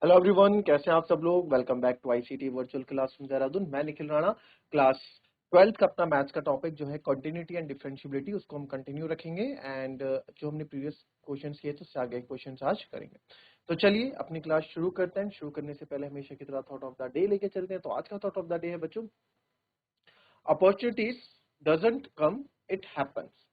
Hello everyone, कैसे हैं आप सब लोग। Welcome back to ICT virtual classroom Dehradun. मैं निखिल राणा। क्लास 12th का अपना मैथ्स का टॉपिक जो है कंटिन्यूटी एंड डिफरेंशिएबिलिटी, उसको हम कंटिन्यू रखेंगे। एंड जो हमने प्रीवियस क्वेश्चंस किए थे उससे आगे क्वेश्चंस आज करेंगे। तो चलिए अपनी क्लास शुरू करते हैं। शुरू करने से पहले हमेशा की तरह थॉट ऑफ द डे लेके चलते हैं। तो आज का थॉट ऑफ द डे है बच्चों, opportunities doesn't come, it happens.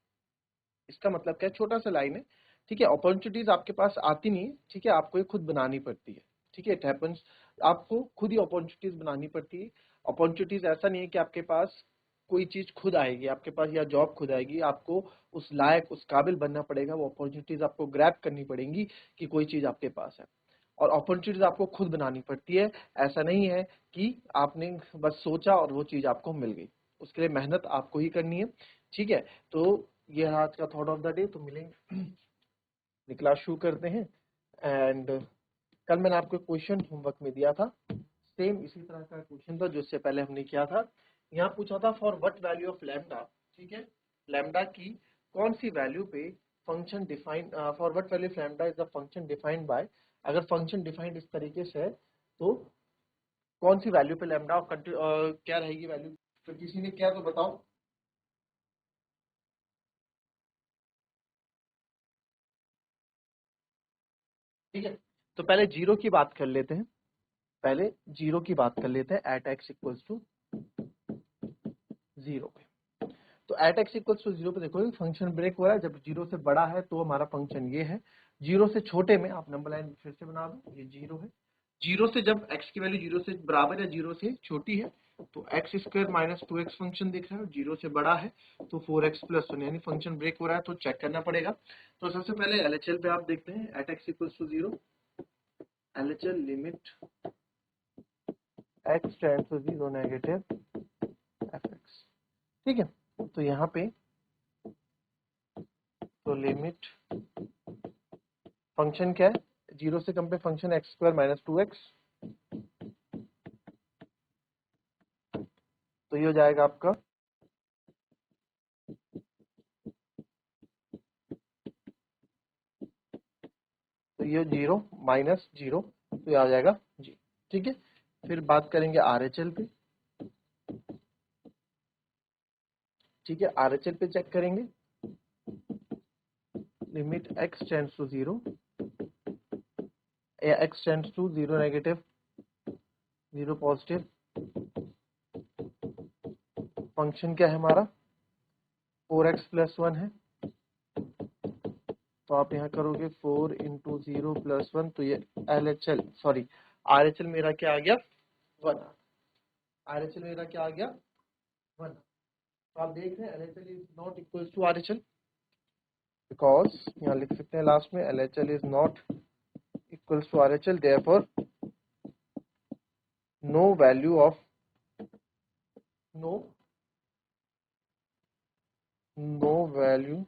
इसका मतलब क्या है, छोटा सा लाइन है, ठीक है। अपॉर्चुनिटीज आपके पास आती नहीं है, ठीक है, आपको ये खुद बनानी पड़ती है, ठीक है। इट हैपेंस, आपको खुद ही अपॉर्चुनिटीज बनानी पड़ती है। अपॉर्चुनिटीज ऐसा नहीं है कि आपके पास कोई चीज खुद आएगी आपके पास या जॉब खुद आएगी। आपको उस लायक उस काबिल बनना पड़ेगा, वो अपॉर्चुनिटीज आपको ग्रैब करनी पड़ेंगी कि कोई चीज आपके पास है। और अपॉर्चुनिटीज आपको खुद बनानी पड़ती है। ऐसा नहीं है कि आपने बस सोचा और वो चीज आपको मिल गई, उसके लिए मेहनत आपको ही करनी है, ठीक है। तो ये है आज का थॉट ऑफ द डे। तो मिलेंगे, क्लास शुरू करते हैं। एंड कल मैंने आपको क्वेश्चन होमवर्क में दिया था, सेम इसी तरह का क्वेश्चन था जो इससे पहले हमने किया था। यहाँ पूछा था for what value of lambda, ठीक है, लैम्डा की कौन सी वैल्यू पे function define, for what value of lambda is the function defined by. अगर फंक्शन डिफाइंड इस तरीके से है तो कौन सी वैल्यू पे लैम्डा क्या रहेगी वैल्यू। तो किसी ने क्या तो बताओ। ठीक है, तो पहले जीरो की बात कर लेते हैं। पहले जीरो की बात कर लेते हैं, at x equals to zero पे। तो at x equals to zero पे देखो फंक्शन ब्रेक हो रहा है। जब जीरो से बड़ा है तो हमारा फंक्शन ये है। जीरो से छोटे में आप नंबर लाइन फिर से बना दो, ये जीरो है। जीरो से जब एक्स की वैल्यू जीरो से बराबर या जीरो से छोटी है तो x square minus two x function दिख रहा है। जीरो से बड़ा है तो फोर एक्स प्लस वन, यानी फंक्शन ब्रेक हो रहा है तो चेक करना पड़ेगा। तो सबसे पहले एलएचएल पे आप देखते हैं, at x equals to zero, LHL limit x tends to zero negative f x, ठीक है। तो यहाँ पे तो लिमिट फंक्शन क्या है, जीरो से कम पे function x square minus two x, तो ये हो जाएगा आपका तो ये जीरो माइनस जीरो, तो ये आ जाएगा जी, ठीक है। फिर बात करेंगे आरएचएल पे, ठीक है। आरएचएल पे चेक करेंगे, limit x tends to zero या x tends to zero negative zero positive, function क्या है हमारा फोर एक्स प्लस वन है। तो आप यहाँ करोगे four into zero plus one, तो ये एलएचएल सॉरी आरएचएल मेरा क्या आ गया, वन। आरएचएल मेरा क्या आ गया, वन। तो आप देख रहे हैं LHL is not equal to RHL, because यहाँ लिख सकते हैं लास्ट में LHL is not equal to RHL, therefore no value of no no value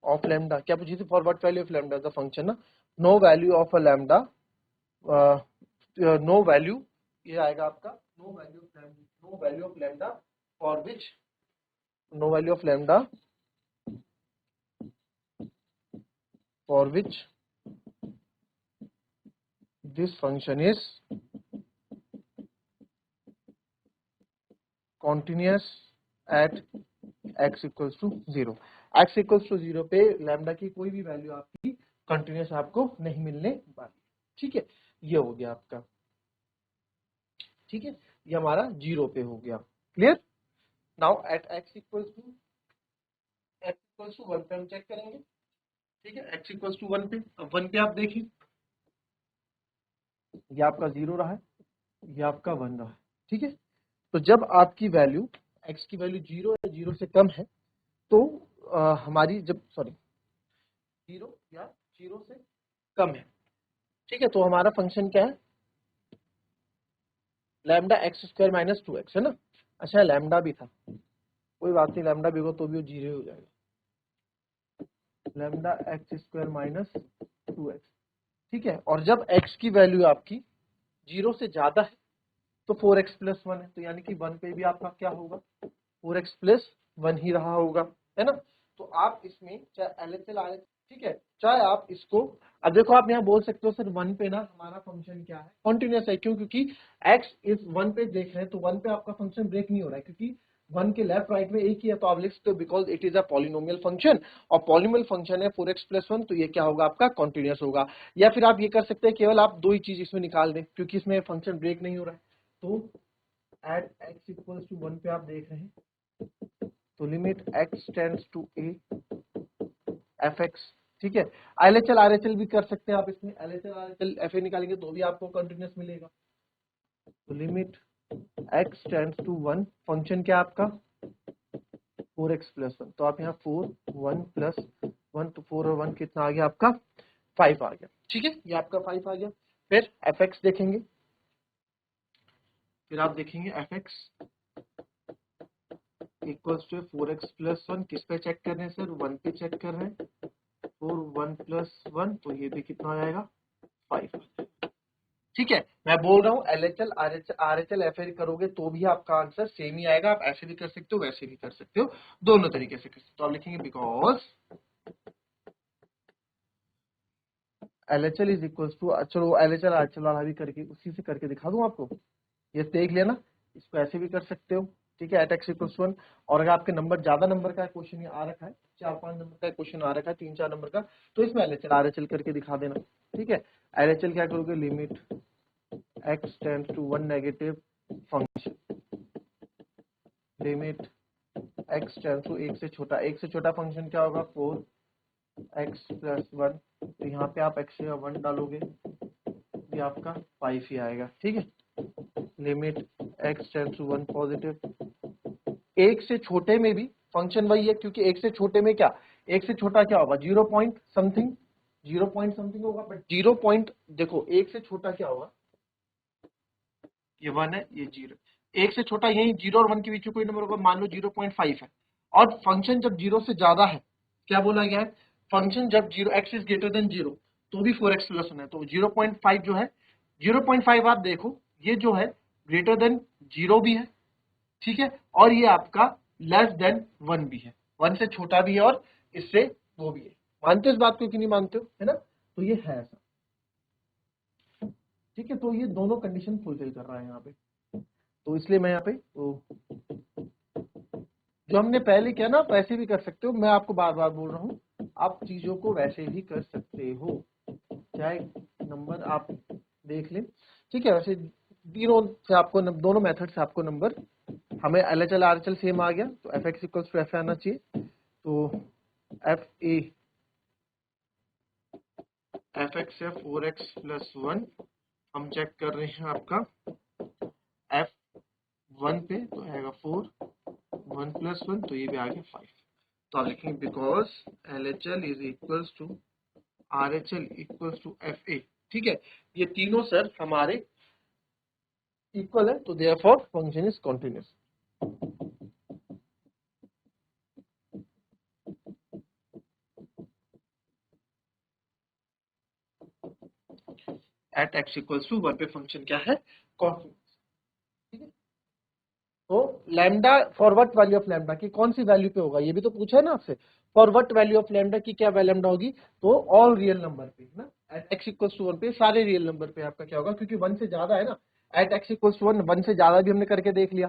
of lambda. क्या पूछी थी, for what value of lambda the function ना, no value of a lambda, no value, ये आएगा आपका no value of lambda, no value of lambda for which no value of lambda for which this function is continuous at x equals to zero. x equals to zero पे lambda की कोई भी value आपकी continuous आपको नहीं मिलने वाली, ठीक है। ये हो गया आपका, ठीक है, ये हमारा जीरो पे हो गया, clear. Now at x equals to one पे हम चेक करेंगे, ठीक है। x इक्वल्स टू वन पे, अब वन पे आप देखिए ये आपका जीरो रहा है, ये आपका वन रहा है, ठीक है। तो जब आपकी वैल्यू x की वैल्यू जीरो या जीरो से कम है तो हमारी जब सॉरी जीरो या जीरो से कम है, ठीक है, तो हमारा फंक्शन क्या है, lambda x square minus two x है ना। अच्छा लैम्डा भी था, कोई बात नहीं, लैम्डा भी होगा तो भी वो जीरो हो जाएगा, lambda x square minus two x, ठीक है। और जब एक्स की वैल्यू आपकी जीरो से ज्यादा है तो फोर एक्स प्लस वन है, तो यानी कि वन पे भी आपका क्या होगा, फोर एक्स प्लस वन ही रहा होगा, है ना। तो आप इसमें चाहे LHL RHL, ठीक है, चाहे आप इसको, अब देखो आप यहाँ बोल सकते हो सर 1 पे ना हमारा फंक्शन क्या है, कॉन्टिन्यूस है, क्यों, क्योंकि x इस 1 पे देख रहे हैं तो 1 पे आपका फंक्शन ब्रेक नहीं हो रहा है, क्योंकि 1 के लेफ्ट राइट में एक ही है, तो आप लिख सकते हो because it is a polynomial function, और पॉलिनोमियल फंक्शन है 4x+1, तो ये क्या होगा आपका कॉन्टिन्यूस होगा। या फिर आप ये कर सकते हैं केवल आप दो ही चीज इसमें निकाल दें, क्योंकि इसमें फंक्शन ब्रेक नहीं हो रहा है, तो एट x इक्वल्स टू 1 पे आप देख रहे हैं, तो limit x tends to a fx, ठीक है। LHL RHL भी कर सकते हैं आप, इसमें LHL RHL fa निकालेंगे तो भी आपको कंटिन्यूस मिलेगा, तो limit x tends to 1, function क्या आपका 4x+1, तो आप यहाँ 4 1 प्लस 1, तो 4 और 1 कितना आ गया आपका 5 आ गया, ठीक है, ये आपका 5 आ गया। फिर fx देखेंगे, फिर आप देखेंगे fx इक्वल्स टू 4x+1, किस पे चेक कर रहे हैं सर 1 पे चेक कर रहे हैं, 4 1 प्लस 1, तो ये भी कितना आ जाएगा 5, ठीक है। मैं बोल रहा हूँ LHL RHL FA करोगे तो भी आपका आंसर सेम ही आएगा, आप ऐसे भी कर सकते हो वैसे भी कर सकते हो, दोनों तरीके से कर सकते हो। तो आप लिखेंगे because LHL is equals to, चलो LHL RHL वाला भी करके उसी से करके दिखा दूं आपको, ये देख लेना, इसको ऐसे भी कर सकते हो, ठीक है, एट x इक्वल्स 1, और अगर आपके नंबर ज्यादा नंबर का क्वेश्चन आ रखा है, 4-5 नंबर का क्वेश्चन आ रखा है, 3-4 नंबर का, तो इसमें LHL RHL करके दिखा देना, ठीक है। LHL क्या करोगे, limit x tends to 1 negative function, limit x tends to एक से छोटा फंक्शन क्या होगा 4x+1, तो यहाँ पे आप x का 1 डालोगे, ये आपका 5 ही आएगा, ठीक है। Limit x tends to 1 positive, एक से छोटे में भी फंक्शन वही है, क्योंकि एक से छोटे में क्या, एक से छोटा क्या होगा 0 पॉइंट समथिंग होगा, बट 0 पॉइंट देखो एक से छोटा क्या होगा, ये 1 है ये 0, एक से छोटा यही 0 और 1 के बीच में कोई नंबर होगा, मान लो 0.5 है, और फंक्शन जब 0 से ज्यादा है, क्या बोला गया है, फंक्शन जब 0 x इज ग्रेटर देन 0 तो भी 4x+1 है, तो 0.5 जो है 0.5 आप देखो ये जो है ग्रेटर देन 0 भी है, ठीक है, और ये आपका लेस देन 1 भी है, 1 से छोटा भी है और इससे वो भी है, मानते हो इस बात को कि नहीं मानते हो, है ना, तो ये है ऐसा, ठीक है, तो ये दोनों कंडीशन फुलफिल कर रहा है यहाँ पे, तो इसलिए मैं यहाँ पे तो जो हमने पहले किया ना आप वैसे भी कर सकते हो, मैं आपको बार बार बोल रहा हूँ आप चीजों को वैसे भी कर सकते हो, चाहे नंबर आप देख लें, ठीक है। वैसे तीनों से आपको दोनों मेथड से आपको नंबर, हमें LHL RHL सेम आ गया, तो fx इक्वल्स टू f आना चाहिए, तो fx है 4x+1, हम चेक कर रहे हैं आपका f1 पे, तो आएगा 4 1+1, तो ये भी आ गया 5, तो आप लिखेंगे because LHL is equals to RHL equals to FA, ठीक है, ये तीनों सर हमारे इक्वल है, तो therefore function is continuous. At x equals to 1 पे फंक्शन क्या है कॉन्टिन्यूस, ठीक है। तो lambda for what value of lambda की कौन सी वैल्यू पे होगा, ये भी तो पूछा है ना आपसे, for what value of lambda की क्या लैम्डा होगी, तो ऑल रियल नंबर पे ना, एट x इक्वल्स टू 1 पे सारे रियल नंबर पे आपका क्या होगा, क्योंकि 1 से ज्यादा है ना, एट x इक्वल्स टू 1, 1 से ज्यादा भी हमने करके देख लिया,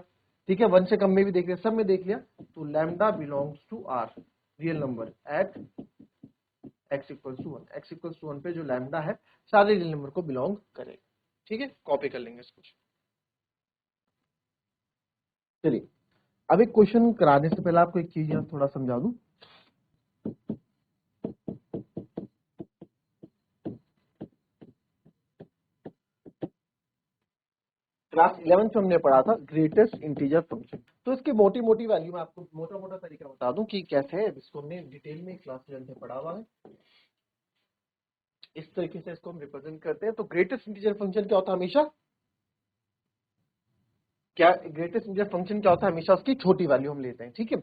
ठीक है, 1 से कम में भी देख लिया, सब में देख लिया, तो lambda belongs to R real number at x equals to 1, x equals to 1 पे जो लैम्डा है सारे रियल नंबर को बिलोंग करेगा, ठीक है, कॉपी कर लेंगे इसको। चलिए अब एक क्वेश्चन कराने से पहले आपको एक चीज यहाँ थोड़ा समझा दूं, क्लास 11th में हमने पढ़ा था ग्रेटेस्ट इंटीजर फंक्शन, तो इसकी मोटी मोटी वैल्यू मैं आपको मोटा मोटा तरीका बता दूं कि कैसे है, इसको हमने डिटेल में क्लास 11th में पढ़ा हुआ है, इस तरीके से इसको हम रिप्रेजेंट करते हैं। तो ग्रेटेस्ट इंटीजर फंक्शन क्या होता है हमेशा, क्या ग्रेटेस्ट इंटीजर फंक्शन क्या होता है, हमेशा उसकी छोटी वैल्यू हम लेते हैं, ठीक है,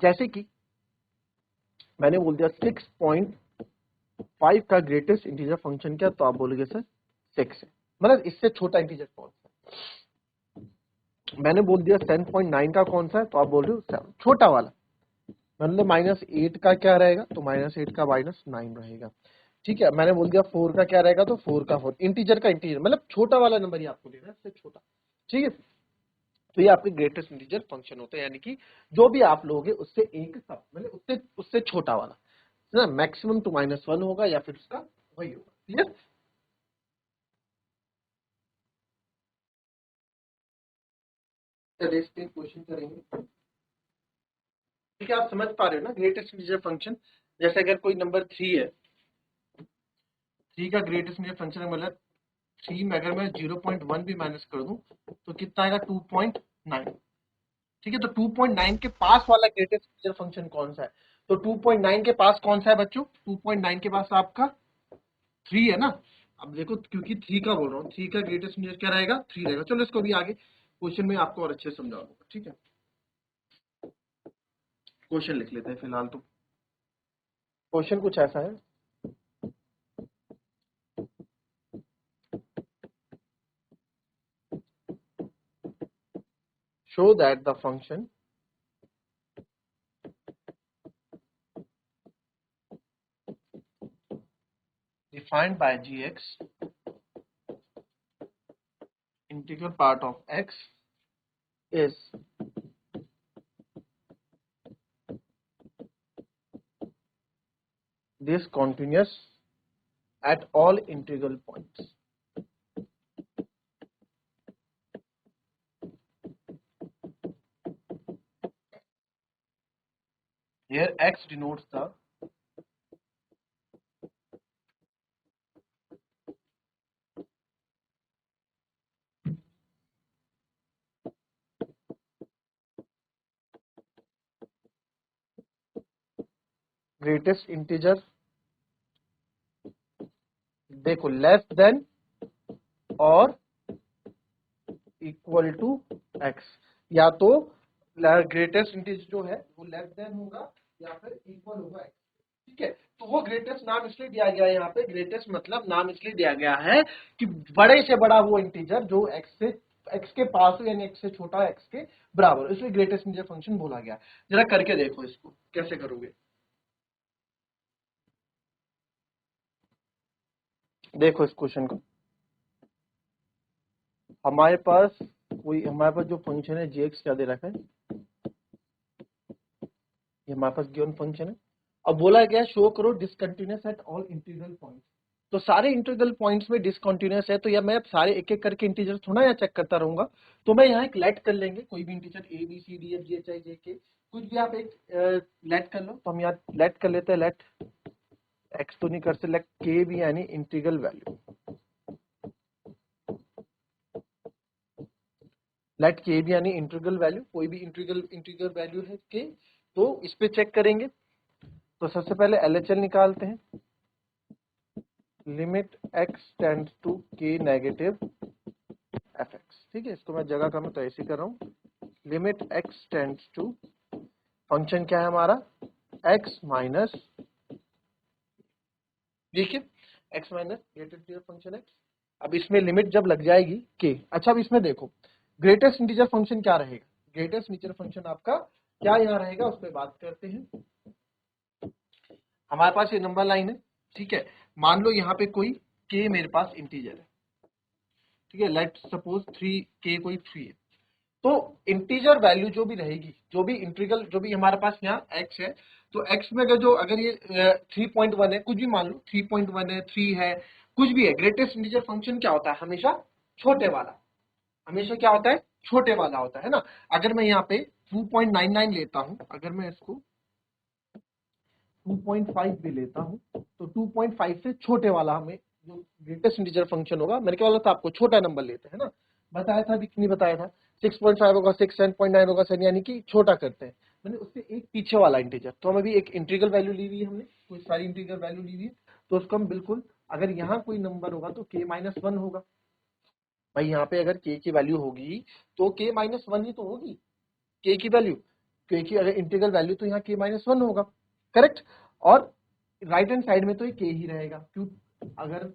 जैसे कि मैंने बोल दिया 6.5 का ग्रेटेस्ट इंटीजर फंक्शन क्या, तो आप बोलोगे सर 6 है, मतलब इससे छोटा इंटीजर कौन सा, मैंने बोल दिया 10.9 का कौन सा है, तो आप बोल रहे हो 7, छोटा वाला, मतलब -8 का क्या रहेगा, तो -8 का -9 रहेगा। ठीक है, मैंने बोल दिया 4 का क्या रहेगा, तो 4 का 4, इंटीजर का इंटीजर, मतलब छोटा वाला नंबर ही आपको लेना है, इससे छोटा। ठीक है, तो ये आपके ग्रेटेस्ट इंटीजर फंक्शन होते हैं, यानी कि जो भी आप लोगे उससे एक सब, मतलब उससे उससे छोटा वाला ना, मैक्सिमम टू -1 होगा या फिर उसका वही होगा। क्लियर? चलिए इस पे क्वेश्चन करेंगे। ठीक है, आप समझ पा रहे हो ना ग्रेटेस्ट इंटीजर फंक्शन। जैसे अगर कोई नंबर 3 है, 3 का ग्रेटेस्ट इंटीजर फंक्शन है, मतलब 3 में अगर मैं 0.1 भी माइनस कर दूं तो कितना आएगा, 2.9। ठीक है, तो 2.9 के पास वाला ग्रेटेस्ट इंटीजर फंक्शन कौन सा है, तो 2.9 के पास कौन सा है बच्चों, 2.9 के पास आपका 3 है ना। अब देखो, क्योंकि 3 का बोल रहा हूँ, 3 का ग्रेटेस्ट इंटीजर क्या रहेगा, 3 रहेगा। चलो इसको भी आगे क्वेश्चन में आपको और अच्छे से समझा दूंगा। ठीक है, क्वेश्चन लिख लेते हैं फिलहाल। तो क्वेश्चन कुछ ऐसा है, show that the function defined by gx integral part of x is discontinuous at all integral points. Here x denotes the greatest integer, देखो लेस देन और इक्वल टू x, या तो ग्रेटेस्ट इंटीजर जो है वो लेस देन होगा या फिर इक्वल होगा x। ठीक है, तो वो ग्रेटेस्ट नाम इसलिए दिया गया है यहाँ पे, ग्रेटेस्ट मतलब नाम इसलिए दिया गया है कि बड़े से बड़ा वो इंटीजर जो x के पास हो, यानी x से छोटा x के बराबर, इसलिए ग्रेटेस्ट इंटीजर फंक्शन बोला गया। जरा करके देखो इसको कैसे करोगे। देखो इस क्वेश्चन को, हमारे पास जो फंक्शन है gx क्या दे रखा है, ये हमारे पास गिवन फंक्शन है। अब बोला गया शो करो discontinuous at all integral points, तो सारे इंटीग्रल पॉइंट्स में डिसकंटिन्यूअस है, तो या मैं अब सारे एक एक करके इंटीजर थोड़ा यहाँ चेक करता रहूंगा, तो मैं यहाँ एक लेट कर लेंगे, कोई भी integer A B C D F G H I J K, कुछ भी आप एक लेट कर लो। तो हम यहाँ लेट कर लेते हैं, लेट एक्स तो नहीं कर सकते, लेट के भी यानी इंटीग्रल वैल्यू, लेट के भी यानी इंटीग्रल वैल्यू, कोई भी इंटीग्रल वैल्यू है के, तो इस पे चेक करेंगे। तो सबसे पहले एलएचएल निकालते हैं, लिमिट एक्स टेंड्स टू के नेगेटिव एफ एक्स। ठीक है, इसको मैं जगह का मैं तो ऐसे कर रहा हूँ, limit x tends to, function क्या है हमारा, एक्स माइनस, देखिए x minus greatest function x. अब इसमें लिमिट जब लग जाएगी के, अच्छा अब इसमें देखो ग्रेटेस्ट इंटीजर फंक्शन क्या रहेगा, ग्रेटेस्ट इंटीजर फंक्शन आपका क्या यहाँ रहेगा, उस पर बात करते हैं। हमारे पास ये नंबर लाइन है, ठीक है, मान लो यहाँ पे कोई के मेरे पास इंटीजर है, ठीक है, लेट सपोज 3 के कोई 3 है, तो इंटीजर वैल्यू जो भी रहेगी, जो भी इंटीग्रल जो भी हमारे पास यहाँ x है, तो x में अगर ये 3.1 है, कुछ भी मान लो 3.1 है, 3 है, कुछ भी है, ग्रेटेस्ट इंटीजर फंक्शन क्या होता है, हमेशा छोटे वाला, हमेशा क्या होता है, छोटे वाला होता है ना। अगर मैं यहाँ पे 2.99 लेता हूँ, अगर मैं इसको 2.5 भी लेता हूँ, तो 2.5 से छोटे वाला हमें जो ग्रेटेस्ट इंटीजर फंक्शन होगा, मैंने क्या बोला था आपको, छोटा नंबर लेते हैं ना, बताया था अभी कि नहीं बताया था, 6.5 होगा, 6, 7.9 होगा, 7, यानी कि छोटा करते हैं, मैंने उससे एक पीछे वाला इंटीजर। तो हम अभी एक इंटीग्रल वैल्यू ली हुई है, हमने कोई सारी इंटीग्रल वैल्यू ली हुई है, तो उसको हम बिल्कुल, अगर यहाँ कोई नंबर होगा तो k-1 होगा, भाई यहाँ पे अगर k की वैल्यू होगी तो k-1 ही तो होगी k की वैल्यू, क्योंकि अगर इंटीग्रल वैल्यू तो यहाँ k-1 होगा, करेक्ट। और राइट हैंड साइड में तो ये k ही रहेगा, क्यों, अगर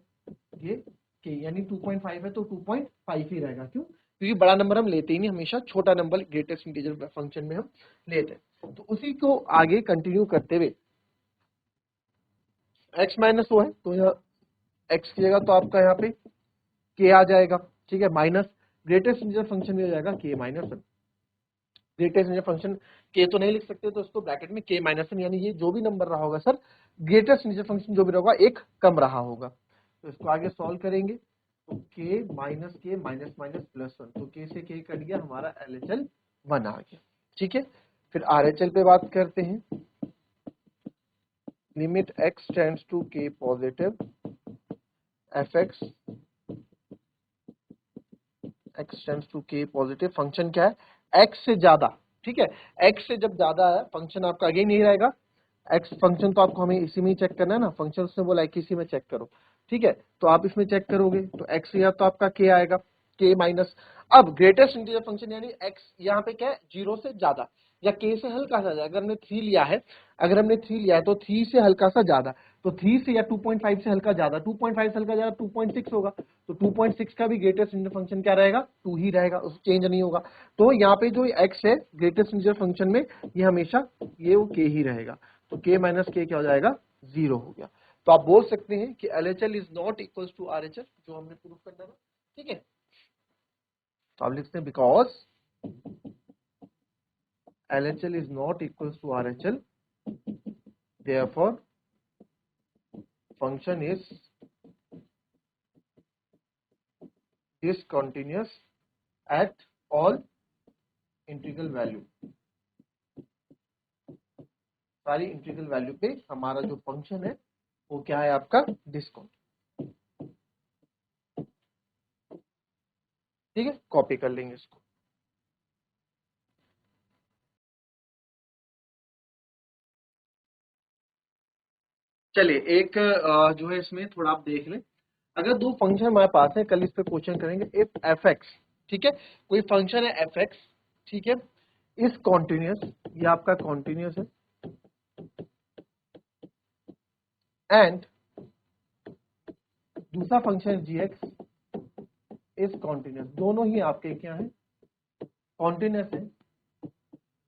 ये k यानी 2.5 है तो 2.5 ही रहेगा, क्यों, क्योंकि बड़ा नंबर हम लेते ही नहीं, हमेशा छोटा नंबर ग्रेटेस्ट इंटीजर फंक्शन में हम लेते हैं। तो उसी को आगे कंटिन्यू करते हुए x माइनस वो है, तो यहाँ x की जगह तो आपका यहाँ पे k आ जाएगा, ठीक है, माइनस ग्रेटेस्ट इंटीजर फंक्शन में हो जाएगा k minus 1। Greatest integer function k तो नहीं लिख सकते, तो उसको ब्रैकेट में k माइनस 1, यानी ये जो भी नंबर रहा होगा सर, ग्रेटेस्ट इंटीजर फंक्शन जो भी रहा होगा एक कम रहा होगा। तो इसको आगे सॉल्व करेंगे तो k माइनस माइनस प्लस 1, तो k से k कट गया, हमारा LHL 1 आ गया, ठीक है। फिर RHL पे बात करते हैं, limit x tends to k positive fx x tends to k positive, function क्या है x से ज्यादा, ठीक है, x से जब ज्यादा है फंक्शन आपका आगे नहीं रहेगा। x फंक्शन तो आपको हमें इसी में ही चेक करना है ना, फंक्शन से बोला है कि इसी में चेक करो, ठीक है, तो आप इसमें चेक करोगे तो x या तो आपका k आएगा, k माइनस, अब ग्रेटेस्ट इंटीजर फंक्शन यानी x यहाँ पे क्या है 0 से ज्यादा या k से हल्का सा ज्यादा, अगर हमने 3 लिया है, तो 3 से हल्का सा ज्यादा, तो 3 से या 2.5 से हल्का ज्यादा, 2.5 से हल्का ज्यादा 2.6 होगा, तो 2.6 का भी ग्रेटेस्ट इंटीजर फंक्शन क्या रहेगा 2 ही रहेगा, उस चेंज नहीं होगा। तो यहाँ पे जो x है ग्रेटेस्ट इंटीजर फंक्शन में, ये हमेशा ये वो k ही रहेगा, तो k माइनस k क्या हो जाएगा 0 हो गया। तो आप बोल सकते हैं कि LHL is not equal to RHL, जो हमने प्रूव करना था, ठीक है। तो आप लिखते हैं because LHL is not equals to RHL, therefore function is discontinuous at all integral value। सारी इंटीग्रल वैल्यू पे हमारा जो फंक्शन है वो क्या है आपका डिस्कॉन्टिन्यूअस, ठीक है, कॉपी कर लेंगे इसको। चलिए एक जो है इसमें थोड़ा आप देख लें, अगर दो फंक्शन हमारे पास है, कल इस पे क्वेश्चन करेंगे, इफ fx, ठीक है, कोई फंक्शन है fx, ठीक है, इस कॉन्टिन्यूअस, ये आपका कॉन्टिन्यूअस है, एंड दूसरा फंक्शन gx इज कॉन्टिन्यूअस, दोनों ही आपके क्या है कॉन्टिन्यूअस है,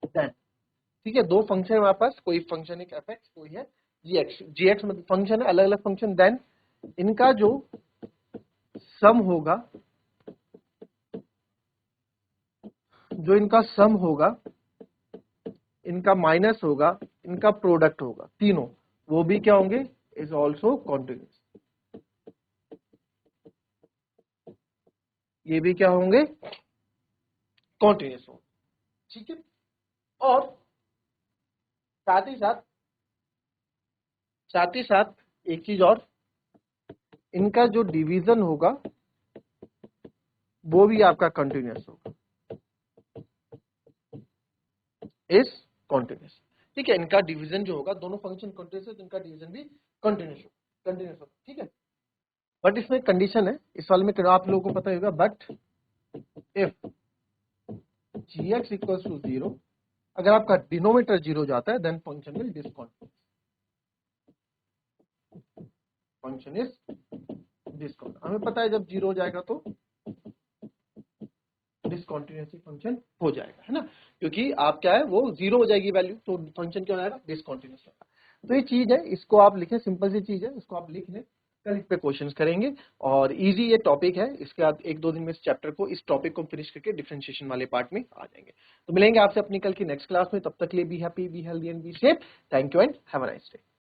देन, ठीक है, दो फंक्शन है हमारे पास, कोई फंक्शन है fx, कोई है gx मतलब फंक्शन है, अलग अलग फंक्शन, देन इनका जो सम होगा, जो इनका सम होगा, इनका माइनस होगा, इनका प्रोडक्ट होगा, तीनों वो भी क्या होंगे इज ऑल्सो कॉन्टिन्यूअस, ये भी क्या होंगे कॉन्टिन्यूअस होंगे, ठीक है। और साथ ही साथ एक चीज और, इनका जो डिवीजन होगा वो भी आपका कंटिन्यूअस होगा, इज कॉन्टिन्यूअस, ठीक है, इनका डिवीजन जो होगा, दोनों फंक्शन कंटिन्यूअस है तो इनका डिवीजन भी कंटिन्यूअस होगा, ठीक है। बट इसमें कंडीशन है, इस वाले में आप लोगों को पता ही होगा, but if gx equals to 0, अगर आपका डिनोमिनेटर 0 जाता है then function will discontinuous, function is discontinuous, हमें पता है जब 0 हो जाएगा तो डिसकंटिन्यूअस फंक्शन हो जाएगा, है ना, क्योंकि आप क्या है वो 0 हो जाएगी वैल्यू, तो फंक्शन क्या हो जाएगा डिसकंटिन्यूअस होगा। तो ये चीज है, इसको आप लिखें, सिंपल सी चीज है, इसको आप लिख लें, कल इस पे क्वेश्चंस करेंगे, और इजी ये टॉपिक है, इसके बाद एक दो दिन में इस चैप्टर को, इस टॉपिक को फिनिश करके डिफरेंशिएशन वाले पार्ट में आ जाएंगे। तो मिलेंगे आपसे अपनी कल की नेक्स्ट क्लास में, तब तक के लिए be happy, be healthy and be safe. Thank you and have a nice day.